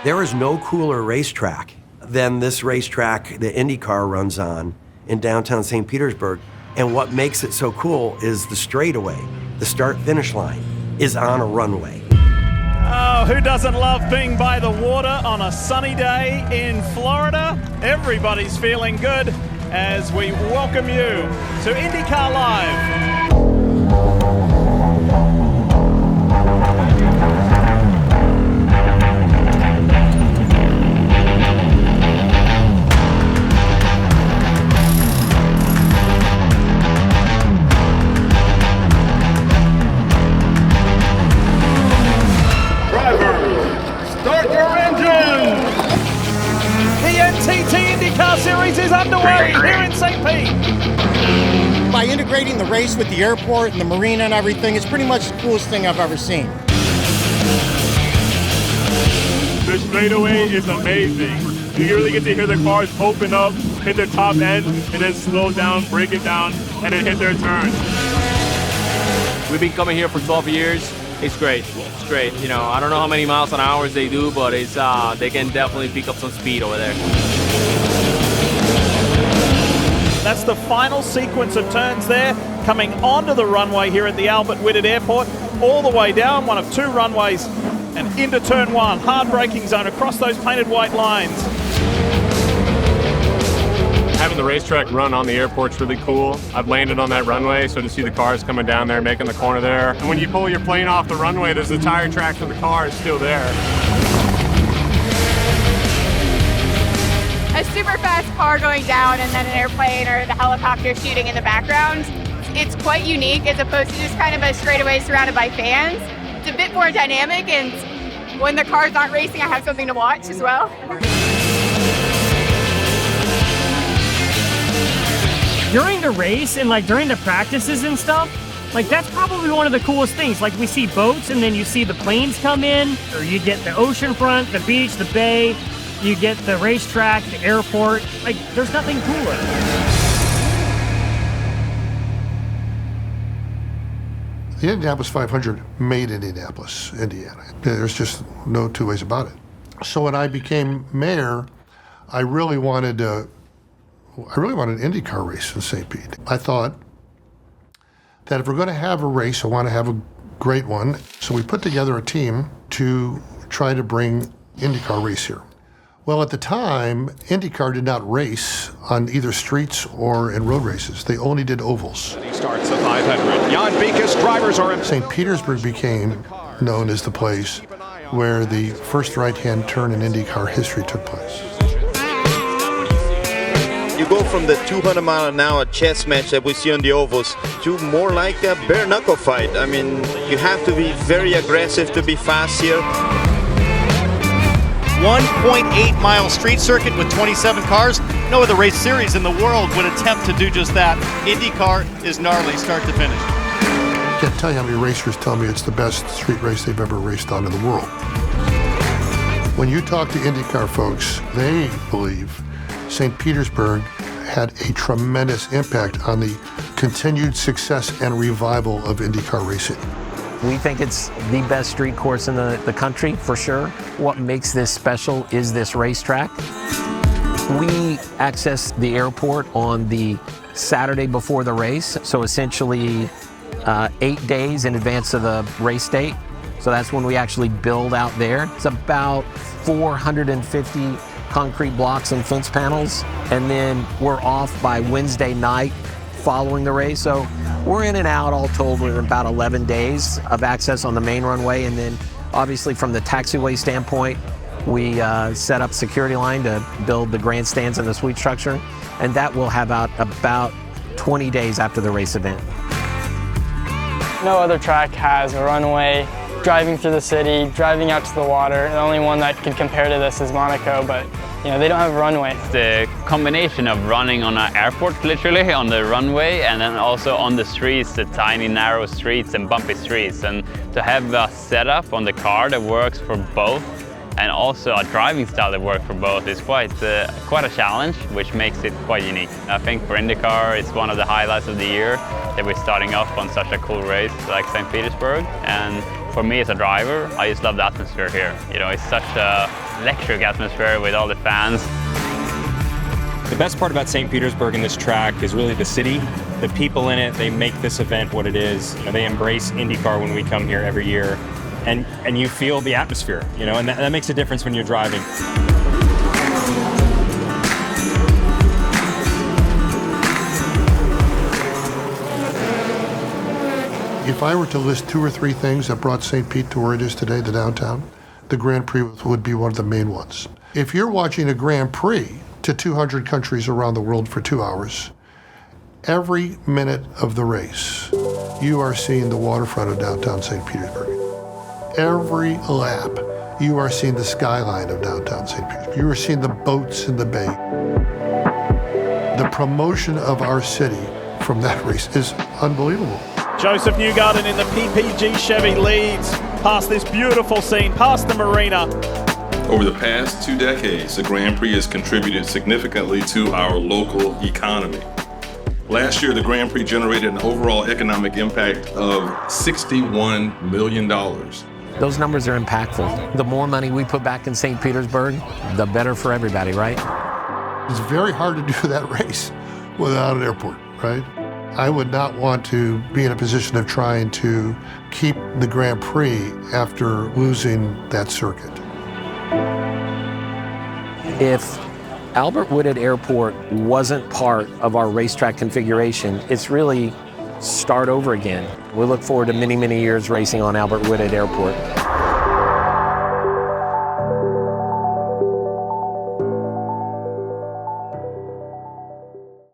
There is no cooler racetrack than this racetrack that IndyCar runs on in downtown St. Petersburg. And what makes it so cool is the straightaway. The start-finish line is on a runway. Oh, who doesn't love being by the water on a sunny day in Florida? Everybody's feeling good as we welcome you to IndyCar Live. IndyCar Series is underway here in St. Pete. By integrating the race with the airport and the marina and everything, it's pretty much the coolest thing I've ever seen. The straightaway is amazing. You really get to hear the cars open up, hit their top end, and then slow down, break it down, and then hit their turn. We've been coming here for 12 years. It's great. It's great. You know, I don't know how many miles an hour they do, but it's they can definitely pick up some speed over there. That's the final sequence of turns there, coming onto the runway here at the Albert Whitted Airport, all the way down one of two runways and into turn one, hard braking zone across those painted white lines. Having the racetrack run on the airport's really cool. I've landed on that runway, so to see the cars coming down there, making the corner there. And when you pull your plane off the runway, there's the tire tracks of the cars still there. A super fast car going down and then an airplane or the helicopter shooting in the background. It's quite unique as opposed to just kind of a straightaway surrounded by fans. It's a bit more dynamic, and when the cars aren't racing, I have something to watch as well. During the race and like during the practices and stuff, like that's probably one of the coolest things. Like we see boats and then you see the planes come in, or you get the oceanfront, the beach, the bay, you get the racetrack, the airport. Like there's nothing cooler. The Indianapolis 500 made Indianapolis, Indiana. There's just no two ways about it. So when I became mayor, I really wanted an IndyCar race in St. Pete. I thought that if we're going to have a race, I want to have a great one. So we put together a team to try to bring IndyCar race here. Well, at the time, IndyCar did not race on either streets or in road races. They only did ovals. He starts the 500. Jan Beekes drivers are in. St. Petersburg became known as the place where the first right-hand turn in IndyCar history took place. You go from the 200-mile-an-hour chess match that we see on the ovals to more like a bare-knuckle fight. I mean, you have to be very aggressive to be fast here. 1.8-mile street circuit with 27 cars. No other race series in the world would attempt to do just that. IndyCar is gnarly start to finish. I can't tell you how many racers tell me it's the best street race they've ever raced on in the world. When you talk to IndyCar folks, they believe St. Petersburg had a tremendous impact on the continued success and revival of IndyCar racing. We think it's the best street course in the country, for sure. What makes this special is this racetrack. We access the airport on the Saturday before the race, so essentially 8 days in advance of the race date. So that's when we actually build out there. It's about 450 concrete blocks and fence panels, and then we're off by Wednesday night following the race. So we're in and out all told within about 11 days of access on the main runway, and then obviously from the taxiway standpoint, we set up security line to build the grandstands and the suite structure, and that will have out about 20 days after the race event. No other track has a runway, driving through the city, driving out to the water. The only one that can compare to this is Monaco, but you know, they don't have a runway. The combination of running on an airport, literally, on the runway, and then also on the streets, the tiny narrow streets and bumpy streets. And to have a setup on the car that works for both, and also a driving style that works for both is quite a challenge, which makes it quite unique. I think for IndyCar, it's one of the highlights of the year that we're starting off on such a cool race like St. Petersburg. And for me as a driver, I just love the atmosphere here. You know, it's such a electric atmosphere with all the fans. The best part about St. Petersburg and this track is really the city. The people in it, they make this event what it is. You know, they embrace IndyCar when we come here every year. And you feel the atmosphere, you know, and that makes a difference when you're driving. If I were to list 2 or 3 things that brought St. Pete to where it is today, the downtown, the Grand Prix would be one of the main ones. If you're watching a Grand Prix to 200 countries around the world for 2 hours, every minute of the race, you are seeing the waterfront of downtown St. Petersburg. Every lap, you are seeing the skyline of downtown St. Petersburg. You are seeing the boats in the bay. The promotion of our city from that race is unbelievable. Joseph Newgarden in the PPG Chevy leads past this beautiful scene, past the marina. Over the past 2 decades, the Grand Prix has contributed significantly to our local economy. Last year, the Grand Prix generated an overall economic impact of $61 million. Those numbers are impactful. The more money we put back in St. Petersburg, the better for everybody, right? It's very hard to do that race without an airport, right? I would not want to be in a position of trying to keep the Grand Prix after losing that circuit. If Albert Whitted Airport wasn't part of our racetrack configuration, it's really start over again. We look forward to many, many years racing on Albert Whitted Airport.